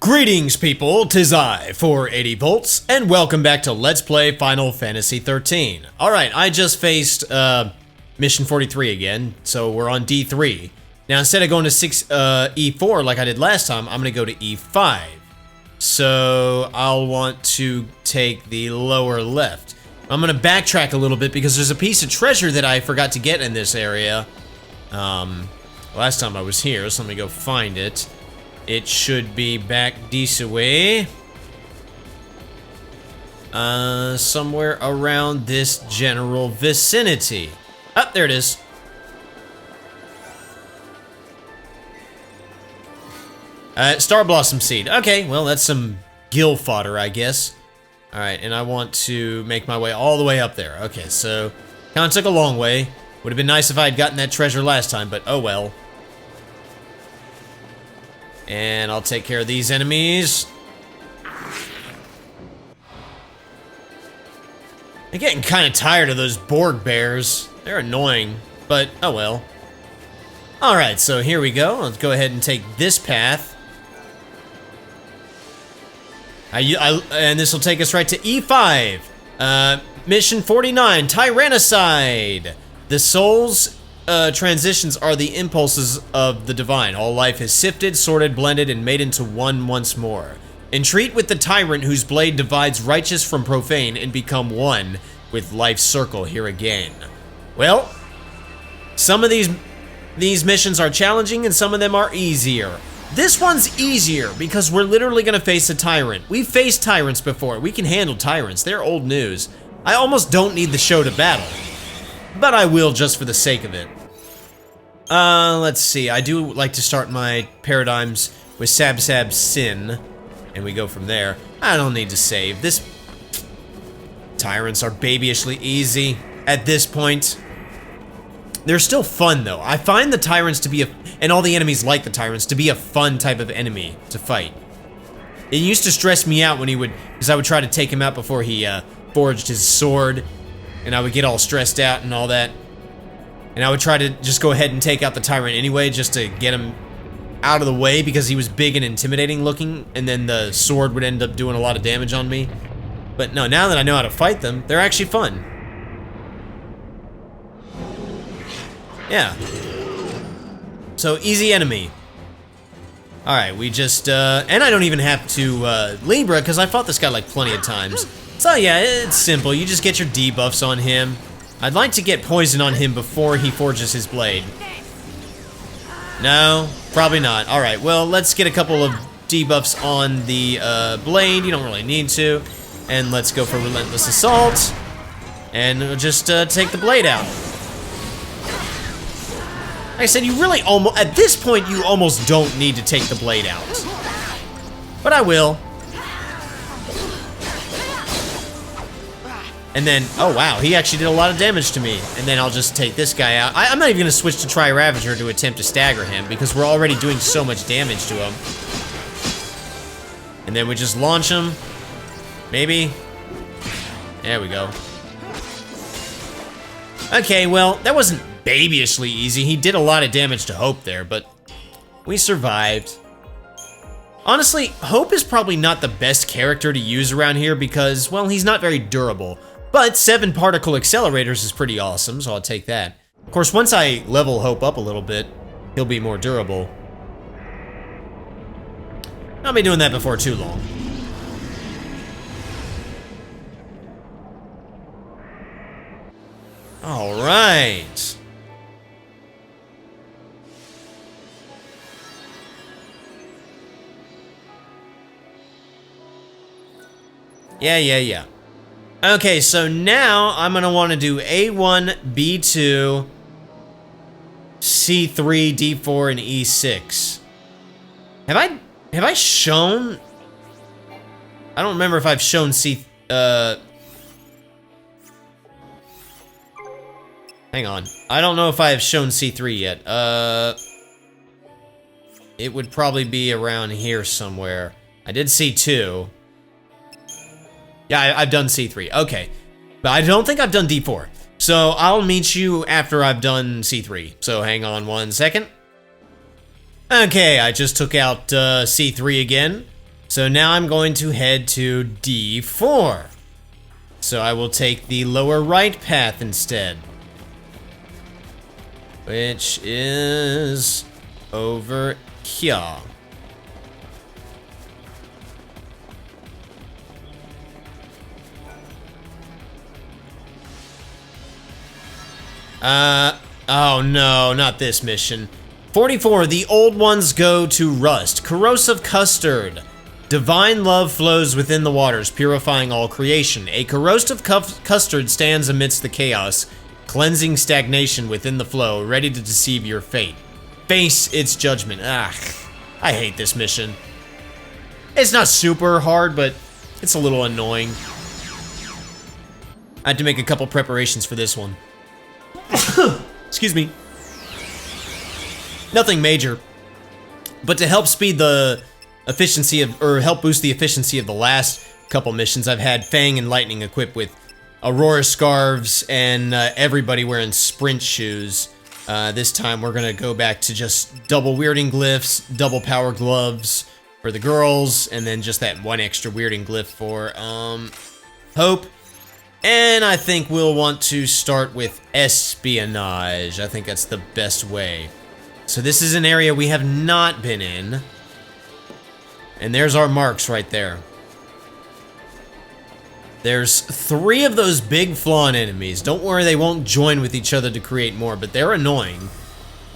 Greetings, people. 'Tis I, 480 volts, and welcome back to Let's Play Final Fantasy XIII. Alright, I just faced, Mission 43 again, so we're on D3. Now, instead of going to E4 like I did last time, I'm gonna go to E5. So, I'll want to take the lower left. I'm gonna backtrack a little bit because there's a piece of treasure that I forgot to get in this area. Last time I was here, so let me go find it. It should be back this way. Somewhere around this general vicinity. Oh, there it is. Star Blossom Seed. Okay, well, that's some gill fodder, I guess. Alright, and I want to make my way all the way up there. Okay, so, kinda took a long way. Would have been nice if I had gotten that treasure last time, but oh well. And I'll take care of these enemies. I'm getting kind of tired of those Borg bears. They're annoying, but oh well. Alright, so here we go. Let's go ahead and take this path. And this will take us right to E5. Mission 49, Tyrannicide. The soul's transitions are the impulses of the divine. All life is sifted, sorted, blended, and made into one once more. Entreat with the tyrant whose blade divides righteous from profane and become one with life's circle here again. Well, some of these missions are challenging and some of them are easier. This one's easier because we're literally gonna face a tyrant. We've faced tyrants before. We can handle tyrants. They're old news. I almost don't need the show to battle, but I will just for the sake of it. Let's see. I do like to start my paradigms with Sab Sin, and we go from there. I don't need to save. This tyrants are babyishly easy at this point. They're still fun, though. I find the tyrants to be and all the enemies like the tyrants, to be a fun type of enemy to fight. It used to stress me out when because I would try to take him out before he, forged his sword, and I would get all stressed out and all that. And I would try to just go ahead and take out the tyrant anyway, just to get him out of the way because he was big and intimidating looking, and then the sword would end up doing a lot of damage on me. But no, now that I know how to fight them, they're actually fun. Yeah. So, easy enemy. Alright, we just, and I don't even have to, Libra, because I fought this guy like plenty of times. So yeah, it's simple. You just get your debuffs on him. I'd like to get poison on him before he forges his blade. No, probably not. Alright, well, let's get a couple of debuffs on the blade. You don't really need to. And let's go for Relentless Assault. And just take the blade out. Like I said, you really almost, at this point, you almost don't need to take the blade out. But I will. And then, oh wow, he actually did a lot of damage to me. And then I'll just take this guy out. I'm not even gonna switch to Try Ravager to attempt to stagger him because we're already doing so much damage to him. And then we just launch him. Maybe. There we go. Okay, well, that wasn't babyishly easy. He did a lot of damage to Hope there, but we survived. Honestly, Hope is probably not the best character to use around here because, well, he's not very durable. But 7 particle accelerators is pretty awesome, so I'll take that. Of course, once I level Hope up a little bit, he'll be more durable. I'll be doing that before too long. All right. Yeah. Okay, so now I'm gonna want to do A1, B2, C3, D4, and E6. Have I shown? I don't remember if I've shown Hang on. I don't know if I have shown C3 yet. It would probably be around here somewhere. I did C2. Yeah, I've done C3. Okay. But I don't think I've done D4. So I'll meet you after I've done C3. So hang on one second. Okay, I just took out C3 again. So now I'm going to head to D4. So I will take the lower right path instead. Which is over here. Oh no, not this mission. 44, the old ones go to rust. Corrosive custard. Divine love flows within the waters, purifying all creation. A corrosive custard stands amidst the chaos, cleansing stagnation within the flow, ready to deceive your fate. Face its judgment. Ah, I hate this mission. It's not super hard, but it's a little annoying. I had to make a couple preparations for this one. Excuse me. Nothing major, but to help speed the efficiency of, or help boost the efficiency of the last couple missions, I've had Fang and Lightning equipped with Aurora scarves and everybody wearing sprint shoes. This time we're gonna go back to just double weirding glyphs, double power gloves for the girls, and then just that one extra weirding glyph for Hope. And I think we'll want to start with espionage. I think that's the best way. So this is an area we have not been in. And there's our marks right there. There's 3 of those big flawn enemies. Don't worry, they won't join with each other to create more, but they're annoying.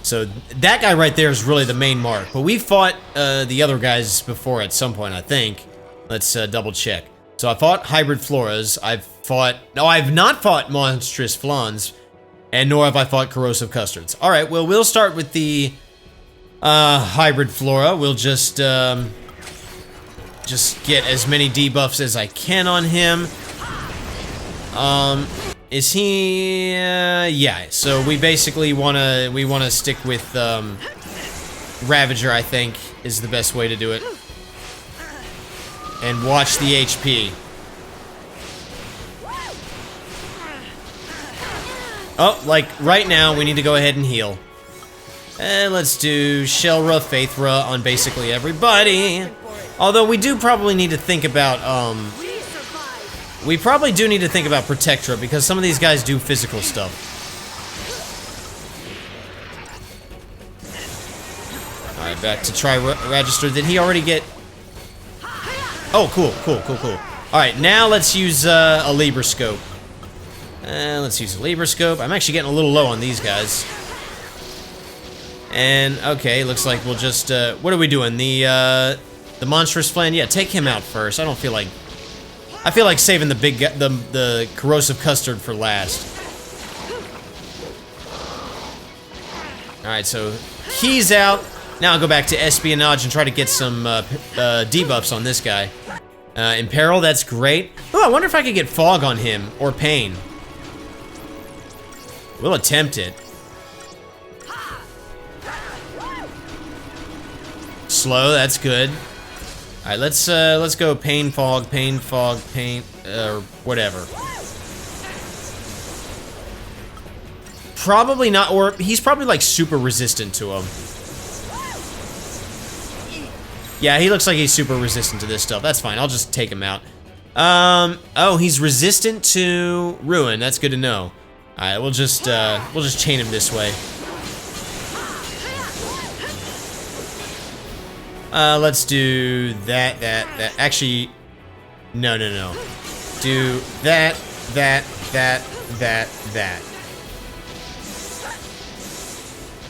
So that guy right there is really the main mark. But we fought the other guys before at some point, I think. Let's double check. So I fought hybrid floras. I've not fought monstrous flans, and nor have I fought corrosive custards. All right, well, we'll start with the hybrid flora. We'll just get as many debuffs as I can on him. Is he? Yeah. So we basically wanna stick with Ravager. I think is the best way to do it. And watch the HP. Oh, like right now, we need to go ahead and heal. And let's do Shelra, Faithra on basically everybody. Although we do probably need to think about, we probably do need to think about Protectra because some of these guys do physical stuff. Alright, back to try register. Did he already get... Oh, cool. Alright, now let's use a Libra Scope. Let's use a Libra Scope. I'm actually getting a little low on these guys. And, okay, looks like we'll just, what are we doing? The monstrous flan? Yeah, take him out first. I feel like saving the big, the corrosive custard for last. Alright, so he's out. Now I'll go back to espionage and try to get some debuffs on this guy. Imperil, that's great. Oh, I wonder if I could get fog on him, or pain. We'll attempt it. Slow, that's good. Alright, let's go pain, fog, or whatever. Probably not, or he's probably like super resistant to him. Yeah, he looks like he's super resistant to this stuff. That's fine, I'll just take him out. Oh, he's resistant to Ruin, that's good to know. Alright, we'll just chain him this way. Let's do that. Actually, no. Do that.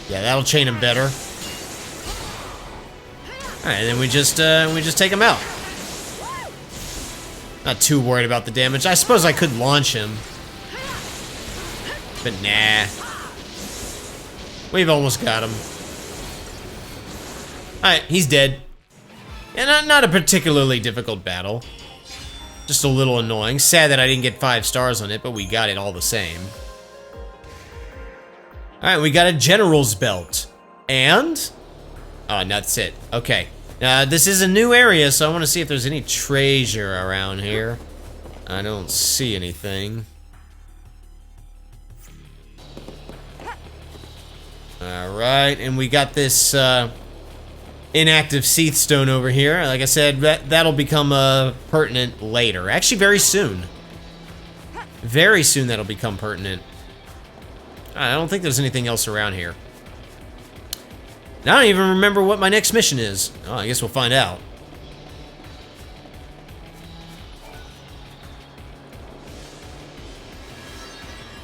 Yeah, that'll chain him better. Alright, then we just take him out. Not too worried about the damage. I suppose I could launch him. But nah. We've almost got him. Alright, he's dead. And not a particularly difficult battle. Just a little annoying. Sad that I didn't get 5 stars on it, but we got it all the same. Alright, we got a General's Belt. And? Oh, that's it. Okay. This is a new area, so I want to see if there's any treasure around here. I don't see anything. Alright, and we got this, inactive Seath Stone over here. Like I said, that'll become pertinent later. Actually, very soon. Very soon that'll become pertinent. I don't think there's anything else around here. I don't even remember what my next mission is. Oh, I guess we'll find out.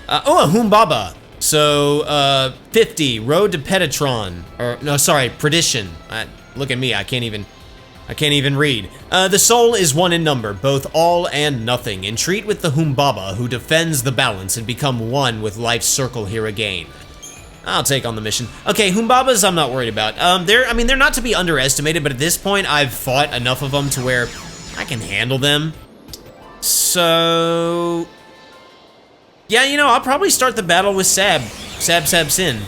Oh, a Humbaba. So, 50, Road to Petatron. Or, no, sorry, Perdition. Look at me, I can't even read. The soul is one in number, both all and nothing. Entreat with the Humbaba, who defends the balance, and become one with life's circle here again. I'll take on the mission. Okay, Humbabas I'm not worried about. They're not to be underestimated, but at this point I've fought enough of them to where I can handle them. So... yeah, you know, I'll probably start the battle with Sab Sin.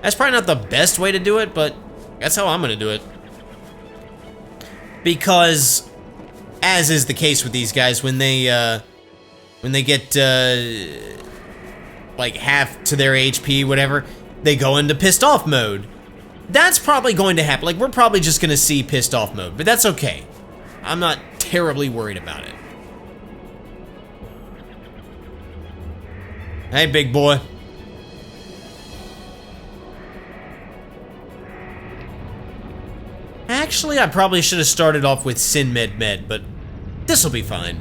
That's probably not the best way to do it, but that's how I'm gonna do it. Because, as is the case with these guys, when they get, like, half to their HP, whatever, they go into pissed off mode. That's probably going to happen. Like, we're probably just gonna see pissed off mode, but that's okay. I'm not terribly worried about it. Hey, big boy. Actually, I probably should have started off with Sin Med, but this'll be fine.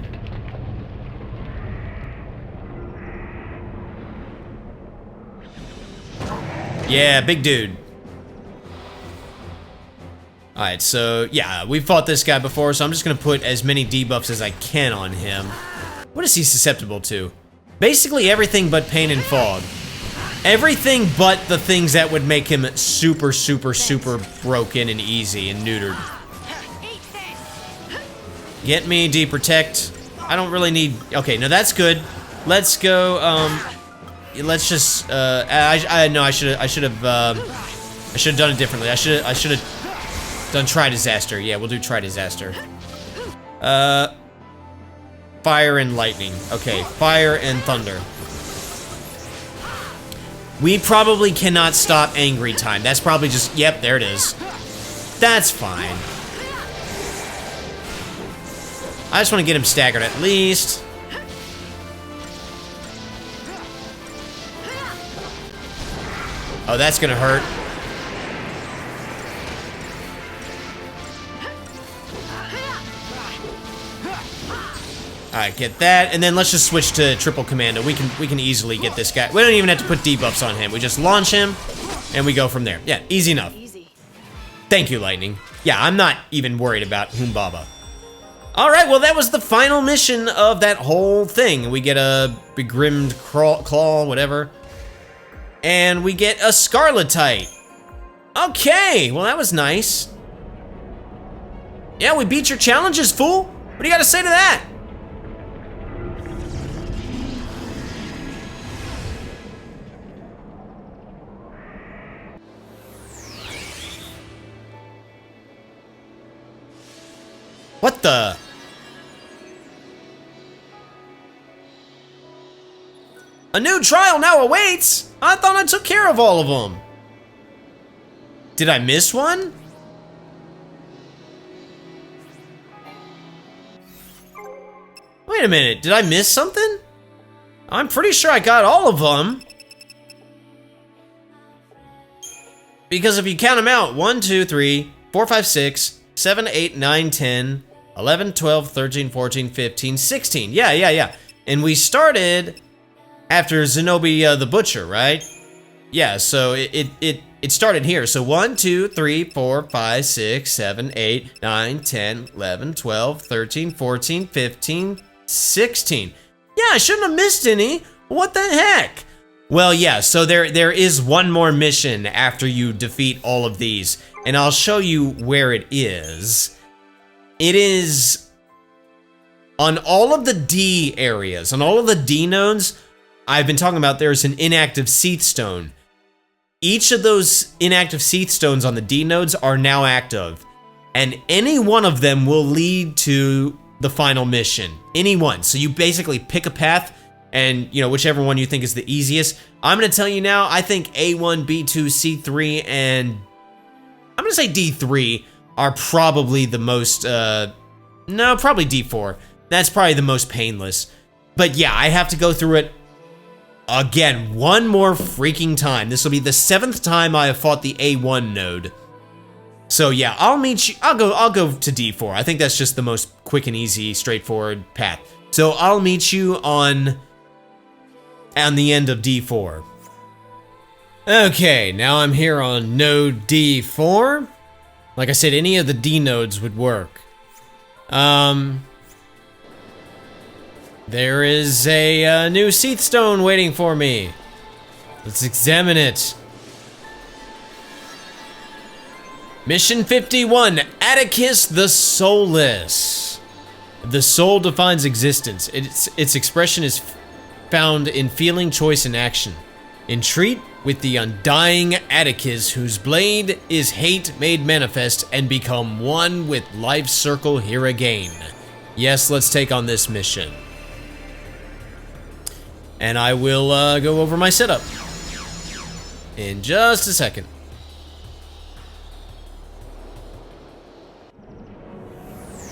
Yeah, big dude. Alright, so, yeah, we've fought this guy before, so I'm just gonna put as many debuffs as I can on him. What is he susceptible to? Basically everything but pain and fog. Everything but the things that would make him super, super, super broken and easy and neutered. Get me, deprotect. I don't really need... okay, no, that's good. Let's go, let's just, I should have done it differently. I should have done Try Disaster. Yeah, we'll do Try Disaster. Fire and lightning. Okay, fire and thunder. We probably cannot stop angry time. That's probably just, yep, there it is. That's fine. I just want to get him staggered at least. Oh, that's gonna hurt. Alright, get that, and then let's just switch to triple commando. We can easily get this guy. We don't even have to put debuffs on him. We just launch him, and we go from there. Yeah, easy enough. Easy. Thank you, Lightning. Yeah, I'm not even worried about Humbaba. Alright, well that was the final mission of that whole thing. We get a begrimed claw, whatever. And we get a Scarletite. Okay, well that was nice. Yeah, we beat your challenges, fool. What do you gotta say to that? What the? A new trial now awaits? I thought I took care of all of them. Did I miss one? Wait a minute, did I miss something? I'm pretty sure I got all of them. Because if you count them out, 1, 2, 3, 4, 5, 6, 7, 8, 9, 10, 11, 12, 13, 14, 15, 16. Yeah. And we started after Zenobi the Butcher, right? Yeah, so it started here. So 1, 2, 3, 4, 5, 6, 7, 8, 9, 10, 11, 12, 13, 14, 15, 16. Yeah, I shouldn't have missed any. What the heck? Well, yeah, so there is one more mission after you defeat all of these, and I'll show you where it is. It is on all of the D areas, on all of the D nodes I've been talking about. There's an inactive Seath Stone. Each of those inactive Seath Stones on the D nodes are now active, and any one of them will lead to the final mission. Any one. So you basically pick a path, and, you know, whichever one you think is the easiest. I'm going to tell you now, I think A1, B2, C3, and I'm going to say D3 are probably the most, no, probably D4. That's probably the most painless. But yeah, I have to go through it again one more freaking time. This will be the 7th time I have fought the A1 node. So yeah, I'll meet you. I'll go to D4. I think that's just the most quick and easy, straightforward path. So I'll meet you on the end of D4. Okay, now I'm here on node D4. Like I said, any of the D nodes would work. There is a new Seath Stone waiting for me. Let's examine it. Mission 51, Attacus the Soulless. The soul defines existence. Its expression is found in feeling, choice, and action. Entreat with the undying Attacus, whose blade is hate made manifest, and become one with life's circle here again. Yes, let's take on this mission. And I will go over my setup in just a second.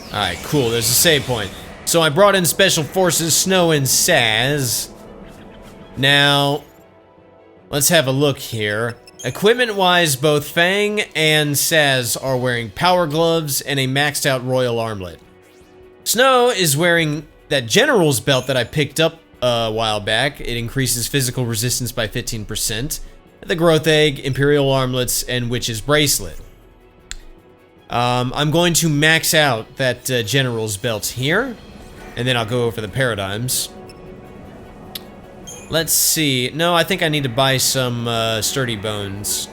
Alright, cool, there's a save point. So I brought in Special Forces, Snow and Saz. Now, let's have a look here. Equipment-wise, both Fang and Saz are wearing power gloves and a maxed out royal armlet. Snow is wearing that general's belt that I picked up a while back. It increases physical resistance by 15%. The growth egg, imperial armlets, and witch's bracelet. I'm going to max out that general's belt here, and then I'll go over the paradigms. Let's see. No, I think I need to buy some sturdy bones.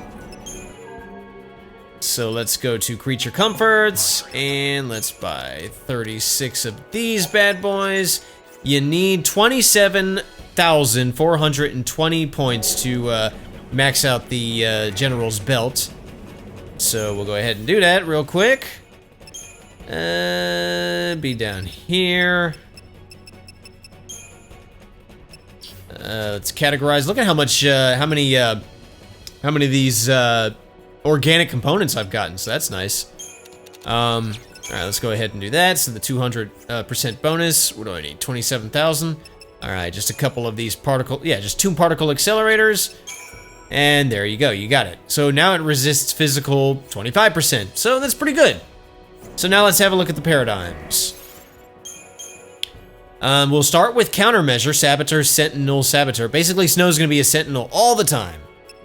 So let's go to creature comforts, and let's buy 36 of these bad boys. You need 27,420 points to max out the general's belt. So we'll go ahead and do that real quick. Be down here. Let's categorize. Look at how much, how many of these organic components I've gotten. So that's nice. All right, let's go ahead and do that. So the 200% bonus. What do I need? 27,000. All right, just a couple of these particle. Yeah, just 2 particle accelerators. And there you go, you got it. So now it resists physical 25%, so that's pretty good. So now let's have a look at the paradigms. We'll start with countermeasure, Saboteur, Sentinel, Saboteur. Basically, Snow's gonna be a Sentinel all the time.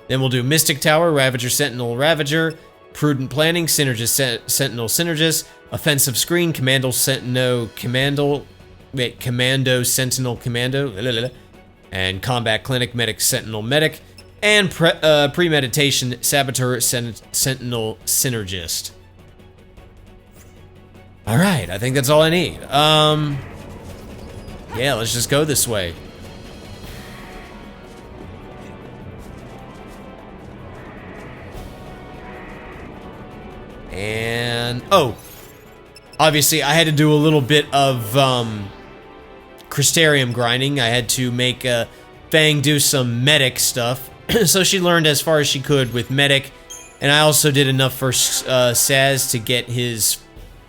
Then we'll do Mystic Tower, Ravager, Sentinel, Ravager, Prudent Planning, Synergist, Sentinel, Synergist, Offensive Screen, Commando, Sentinel, Commando, Sentinel, Commando, and Combat Clinic, Medic, Sentinel, Medic. And premeditation, Saboteur, Sentinel, Synergist. All right, I think that's all I need. Yeah, let's just go this way. And, oh, obviously I had to do a little bit of Crystarium grinding. I had to make Fang do some medic stuff. So she learned as far as she could with medic, and I also did enough for Saz to get his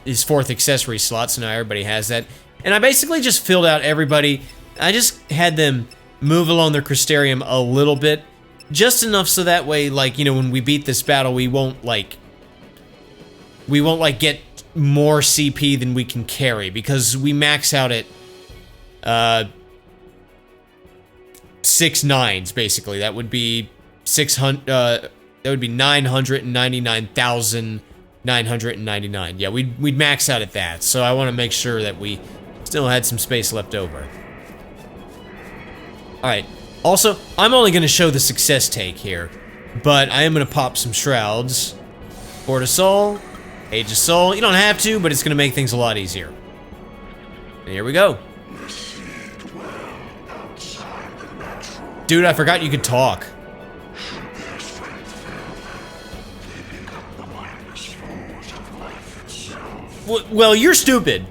4th accessory slot, so now everybody has that. And I basically just filled out everybody. I just had them move along their Crystarium a little bit, just enough so that way, like, you know, when we beat this battle, we won't get more CP than we can carry, because we max out at 6 9s basically. That would be 600. That would be 999,999. Yeah, we'd max out at that. So I want to make sure that we still had some space left over. All right. Also, I'm only going to show the success take here, but I am going to pop some shrouds. Port of Soul, Age of Soul. You don't have to, but it's going to make things a lot easier. And here we go. Dude, I forgot you could talk. Well, you're stupid.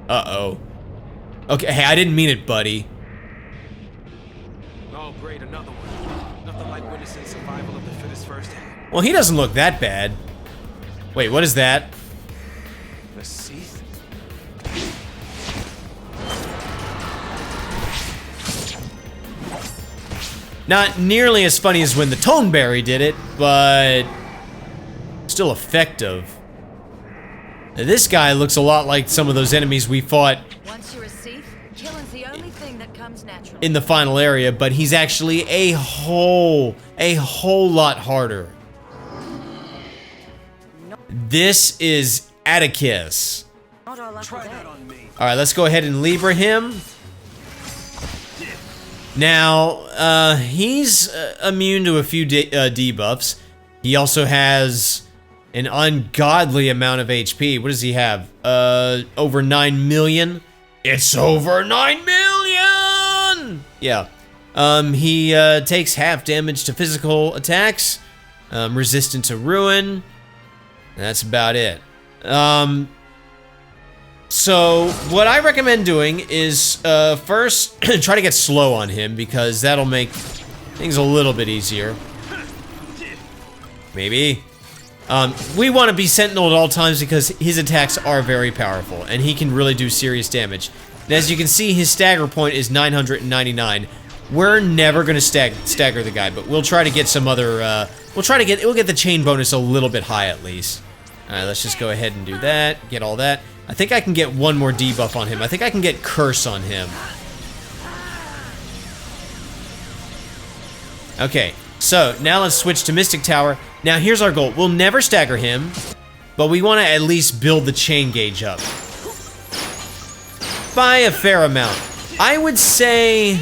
Uh-oh. Okay, hey, I didn't mean it, buddy. Oh, great, another one. Nothing like witnessing survival of the fittest firsthand. Well, he doesn't look that bad. Wait, what is that? Let's see. Not nearly as funny as when the Toneberry did it, but still effective. Now, this guy looks a lot like some of those enemies we fought Once you're a thief, killing's the only thing that comes naturally. in the final area, but he's actually a whole lot harder. This is Attacus. Not all up Try with that that. on me. All right, let's go ahead and Libra him. Now, he's immune to a few debuffs. He also has an ungodly amount of HP. What does he have? Over 9 million? It's over 9 million! Yeah. He takes half damage to physical attacks, resistant to ruin. That's about it. So, what I recommend doing is, first, try to get slow on him, because that'll make things a little bit easier. Maybe. We want to be Sentinel at all times because his attacks are very powerful, and he can really do serious damage. And as you can see, his stagger point is 999. We're never going to stagger the guy, but we'll try to get some other, we'll get the chain bonus a little bit high at least. Alright, let's just go ahead and do that, get all that. I think I can get one more debuff on him. I think I can get Curse on him. Okay, so now let's switch to Mystic Tower. Now here's our goal. We'll never stagger him, but we want to at least build the chain gauge up by a fair amount. I would say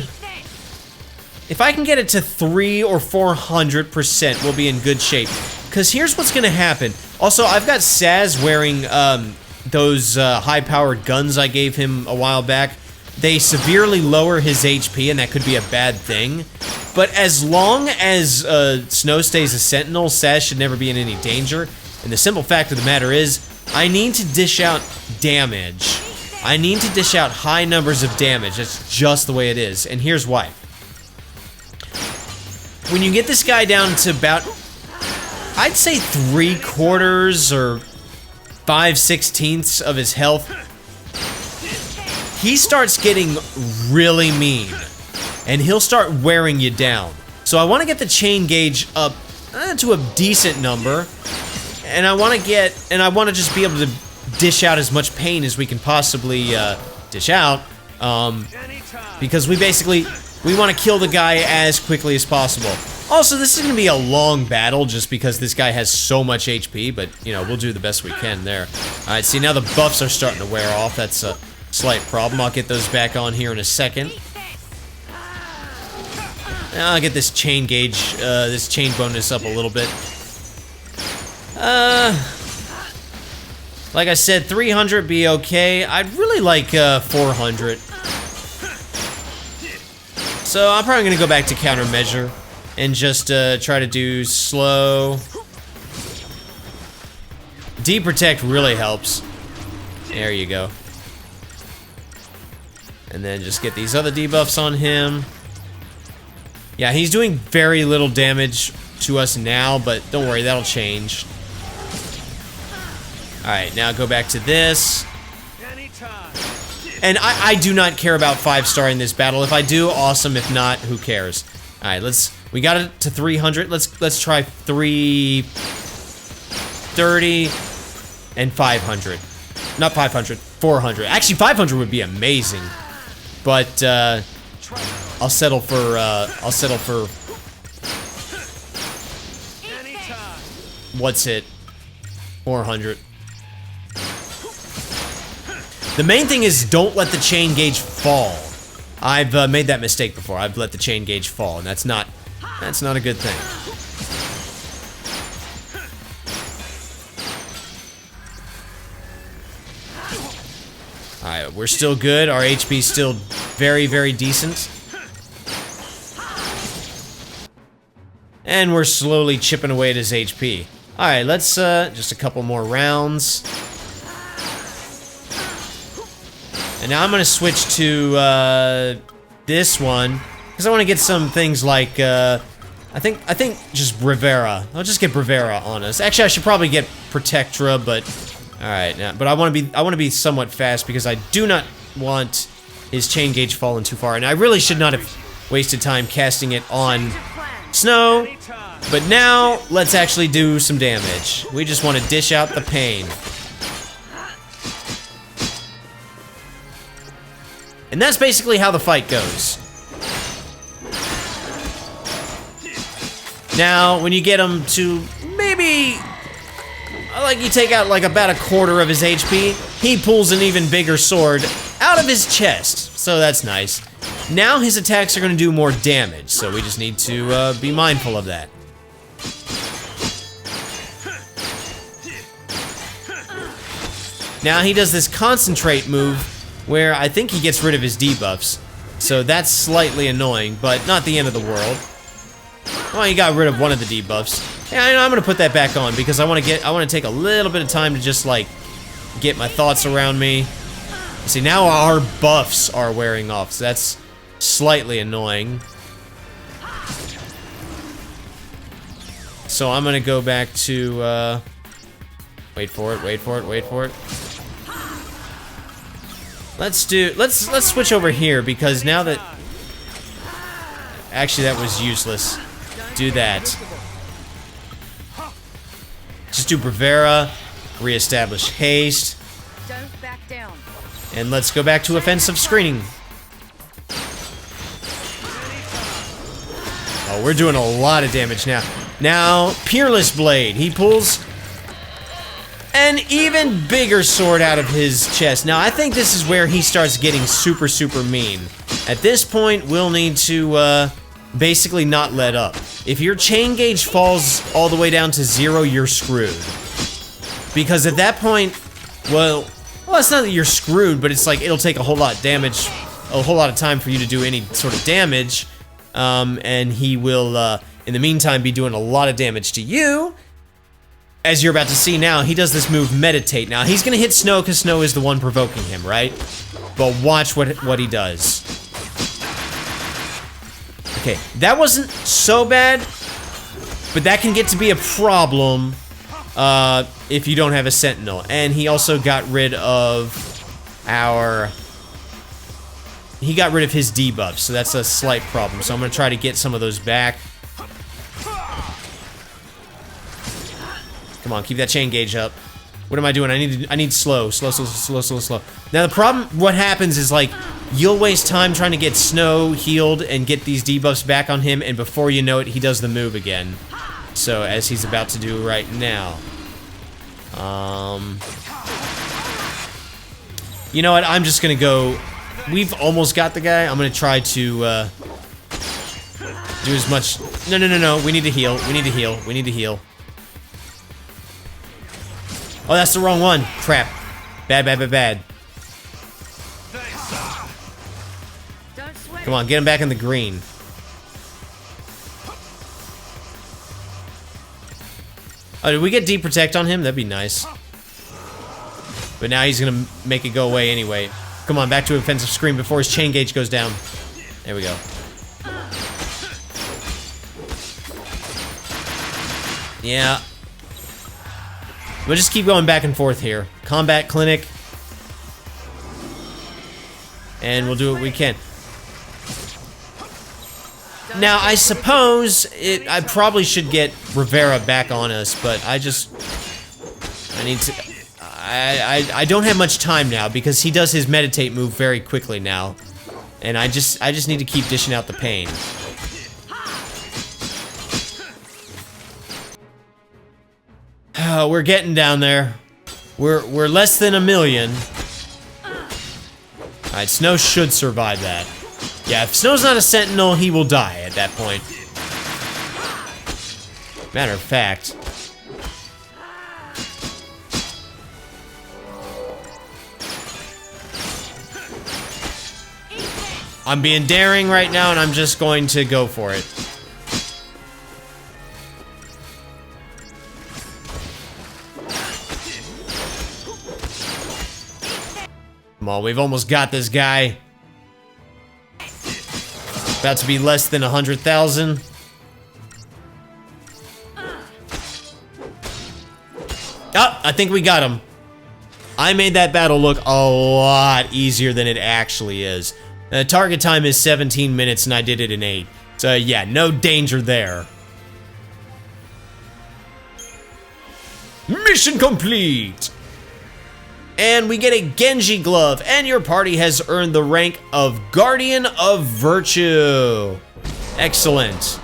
if I can get it to 300 or 400%, we'll be in good shape. Because here's what's going to happen. Also, I've got Saz wearing those high-powered guns I gave him a while back. They severely lower his HP, and that could be a bad thing. But as long as Snow stays a Sentinel, Saz should never be in any danger. And the simple fact of the matter is, I need to dish out damage. I need to dish out high numbers of damage. That's just the way it is. And here's why. When you get this guy down to about, I'd say 3/4 or 5/16 of his health, he starts getting really mean, and he'll start wearing you down. So I want to get the chain gauge up to a decent number, and I want to just be able to dish out as much pain as we can possibly dish out, because we want to kill the guy as quickly as possible. Also, this is going to be a long battle just because this guy has so much HP, but, you know, we'll do the best we can there. Alright, see, now the buffs are starting to wear off. That's a slight problem. I'll get those back on here in a second. Now I'll get this chain gauge, this chain bonus up a little bit. Like I said, 300 be okay. I'd really like 400. So I'm probably going to go back to countermeasure and just try to do slow. Deprotect really helps. There you go. And then just get these other debuffs on him. Yeah, he's doing very little damage to us now, but don't worry, that'll change. Alright, now go back to this. And I do not care about 5-star in this battle. If I do, awesome. If not, who cares? Alright, we got it to 300. Let's try 330 and 500. Not 500, 400. Actually, 500 would be amazing. But I'll settle for what's it? 400. The main thing is don't let the chain gauge fall. I've made that mistake before. I've let the chain gauge fall, and that's not a good thing. Alright, we're still good. Our HP's still very, very decent. And we're slowly chipping away at his HP. Alright, let's just a couple more rounds. And now I'm going to switch to this one, because I want to get some things like I think just Bravera. I'll just get Bravera on us. Actually, I should probably get Protectra, but all right. Now, but I want to be somewhat fast because I do not want his chain gauge falling too far, and I really should not have wasted time casting it on Snow. But now let's actually do some damage. We just want to dish out the pain. And that's basically how the fight goes. Now, when you get him to maybe, like you take out like about a quarter of his HP, he pulls an even bigger sword out of his chest. So that's nice. Now his attacks are going to do more damage, so we just need to be mindful of that. Now he does this concentrate move where I think he gets rid of his debuffs. So that's slightly annoying, but not the end of the world. Well, he got rid of one of the debuffs. Yeah, I'm gonna put that back on because I want to take a little bit of time to just like get my thoughts around me. See, now our buffs are wearing off, so that's slightly annoying. So I'm gonna go back to wait for it. Let's switch over here because now that actually that was useless. Do that. Just do Bravera, reestablish haste. Don't back down. And let's go back to offensive screening. Oh, we're doing a lot of damage now. Now, Peerless Blade. He pulls an even bigger sword out of his chest. Now, I think this is where he starts getting super, super mean. At this point, we'll need to basically not let up. If your chain gauge falls all the way down to 0, you're screwed. Because at that point, well, it's not that you're screwed, but it's like it'll take a whole lot of damage, a whole lot of time for you to do any sort of damage. And he will, in the meantime, be doing a lot of damage to you. As you're about to see now, he does this move, Meditate. Now, he's gonna hit Snow because Snow is the one provoking him, right? But watch what he does. Okay, that wasn't so bad, but that can get to be a problem if you don't have a Sentinel. And he also got rid of he got rid of his debuffs, so that's a slight problem. So I'm gonna try to get some of those back. Come on, keep that chain gauge up. What am I doing? I need slow. Now the problem, what happens is like, you'll waste time trying to get Snow healed and get these debuffs back on him, and before you know it, he does the move again. So, as he's about to do right now. You know what, I'm just gonna go, we've almost got the guy, I'm gonna try to, do as much, no, we need to heal, we need to heal. Oh, that's the wrong one. Crap. Bad. Come on, get him back in the green. Oh, did we get Deep Protect on him? That'd be nice. But now he's gonna make it go away anyway. Come on, back to offensive screen before his chain gauge goes down. There we go. Yeah. We'll just keep going back and forth here. Combat Clinic. And we'll do what we can. Now, I suppose I probably should get Rivera back on us, but I need to... I don't have much time now because he does his Meditate move very quickly now. And I just need to keep dishing out the pain. We're getting down there. We're less than 1 million. Alright, Snow should survive that. Yeah, if Snow's not a Sentinel, he will die at that point. Matter of fact. I'm being daring right now, and I'm just going to go for it. Come on, we've almost got this guy. About to be less than 100,000. Oh, I think we got him. I made that battle look a lot easier than it actually is. Target time is 17 minutes and I did it in 8. So yeah, no danger there. Mission complete! And we get a Genji glove, and your party has earned the rank of Guardian of Virtue. Excellent.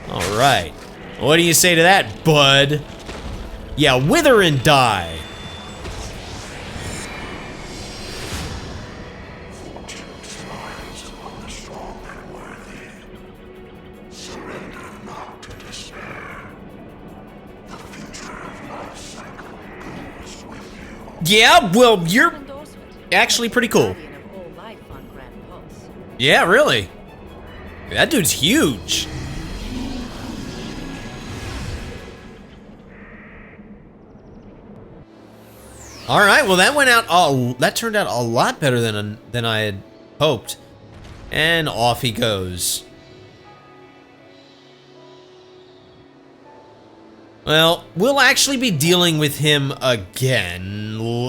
All right. What do you say to that, bud? Yeah, wither and die. Yeah, well, you're actually pretty cool. Yeah, really. That dude's huge. All right, well that turned out a lot better than I had hoped. And off he goes. Well, we'll actually be dealing with him again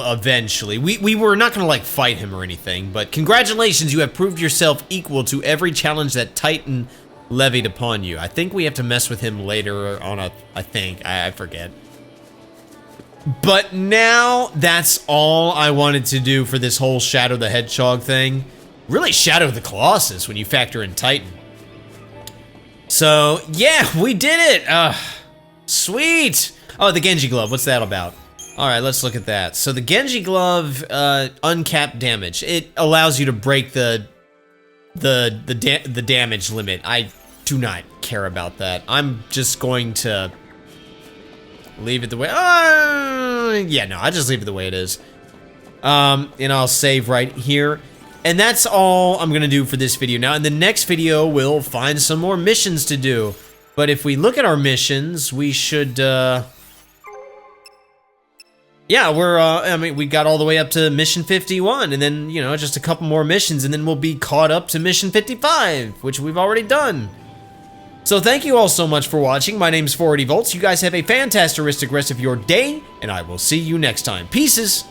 eventually. We were not gonna like fight him or anything, but congratulations, you have proved yourself equal to every challenge that Titan levied upon you. I think we have to mess with him later on I forget. But now that's all I wanted to do for this whole Shadow the Hedgehog thing. Really Shadow the Colossus when you factor in Titan. So yeah, we did it. Sweet! Oh, the Genji glove, what's that about? Alright, let's look at that. So the Genji glove, uncapped damage. It allows you to break the damage limit. I do not care about that. I'm just going to leave it the way, yeah, no, I'll just leave it the way it is. And I'll save right here. And that's all I'm gonna do for this video. Now, in the next video, we'll find some more missions to do. But if we look at our missions, we should, yeah, I mean, we got all the way up to mission 51, and then, you know, just a couple more missions, and then we'll be caught up to mission 55, which we've already done. So thank you all so much for watching. My name's 480 Volts. You guys have a fantastic rest of your day, and I will see you next time. Pieces!